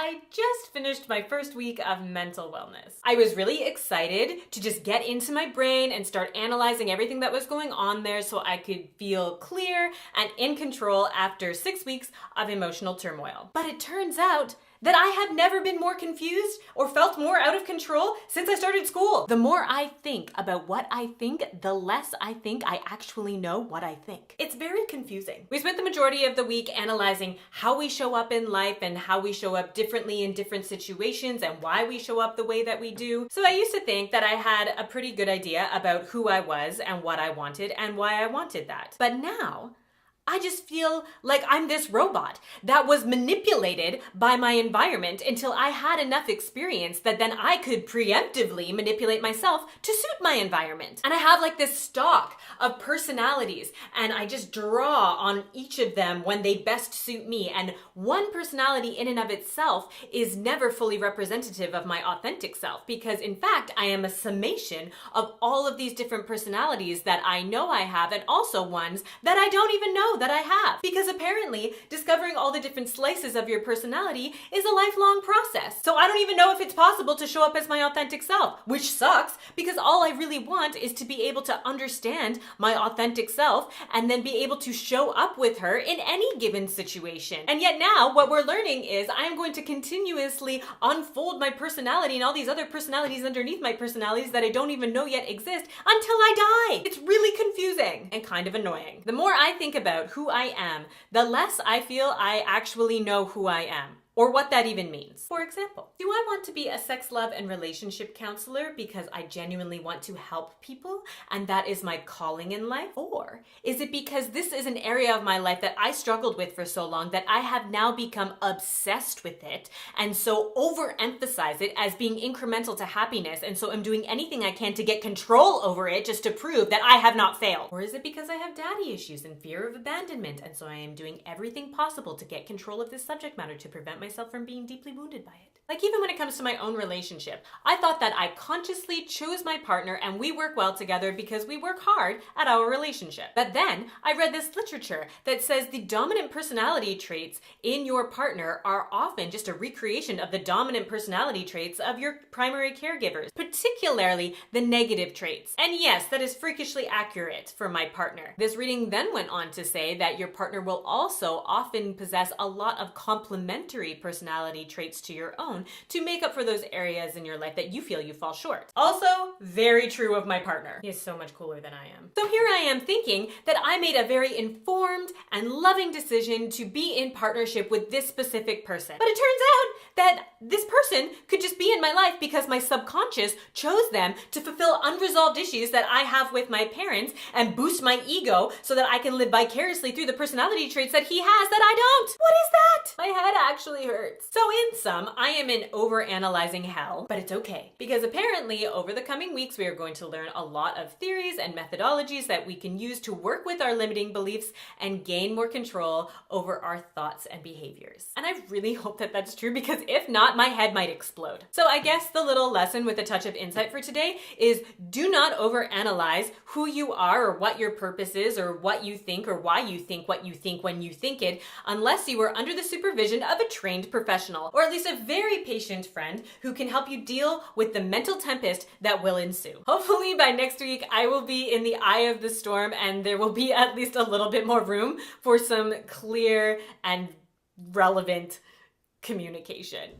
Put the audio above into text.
I just finished my first week of mental wellness. I was really excited to just get into my brain and start analyzing everything that was going on there so I could feel clear and in control after 6 weeks of emotional turmoil. But it turns out that I have never been more confused or felt more out of control since I started school. The more I think about what I think, the less I think I actually know what I think. It's very confusing. We spent the majority of the week analyzing how we show up in life and how we show up differently in different situations and why we show up the way that we do. So I used to think that I had a pretty good idea about who I was and what I wanted and why I wanted that. But now, I just feel like I'm this robot that was manipulated by my environment until I had enough experience that then I could preemptively manipulate myself to suit my environment. And I have like this stock of personalities and I just draw on each of them when they best suit me. And one personality in and of itself is never fully representative of my authentic self because in fact, I am a summation of all of these different personalities that I know I have and also ones that I don't even know that I have. Because apparently, discovering all the different slices of your personality is a lifelong process. So I don't even know if it's possible to show up as my authentic self, which sucks because all I really want is to be able to understand my authentic self and then be able to show up with her in any given situation. And yet now what we're learning is I'm going to continuously unfold my personality and all these other personalities underneath my personalities that I don't even know yet exist until I die. It's really confusing and kind of annoying. The more I think about who I am, the less I feel I actually know who I am. Or what that even means. For example, do I want to be a sex, love, and relationship counselor because I genuinely want to help people and that is my calling in life? Or is it because this is an area of my life that I struggled with for so long that I have now become obsessed with it and so overemphasize it as being incremental to happiness and so I'm doing anything I can to get control over it just to prove that I have not failed? Or is it because I have daddy issues and fear of abandonment and so I am doing everything possible to get control of this subject matter to prevent myself from being deeply wounded by it? Like even when it comes to my own relationship, I thought that I consciously chose my partner and we work well together because we work hard at our relationship. But then I read this literature that says the dominant personality traits in your partner are often just a recreation of the dominant personality traits of your primary caregivers, particularly the negative traits. And yes, that is freakishly accurate for my partner. This reading then went on to say that your partner will also often possess a lot of complementary personality traits to your own to make up for those areas in your life that you feel you fall short. Also, very true of my partner. He is so much cooler than I am. So here I am thinking that I made a very informed and loving decision to be in partnership with this specific person. But it turns out that this person could just be in my life because my subconscious chose them to fulfill unresolved issues that I have with my parents and boost my ego so that I can live vicariously through the personality traits that he has that I don't. What is that? My head actually hurts. So in sum, I am in over-analyzing hell, but it's okay. Because apparently over the coming weeks, we are going to learn a lot of theories and methodologies that we can use to work with our limiting beliefs and gain more control over our thoughts and behaviors. And I really hope that that's true because if not, my head might explode. So I guess the little lesson with a touch of insight for today is do not overanalyze who you are or what your purpose is or what you think or why you think what you think when you think it unless you are under the supervision of a trained professional or at least a very patient friend who can help you deal with the mental tempest that will ensue. Hopefully by next week, I will be in the eye of the storm and there will be at least a little bit more room for some clear and relevant communication.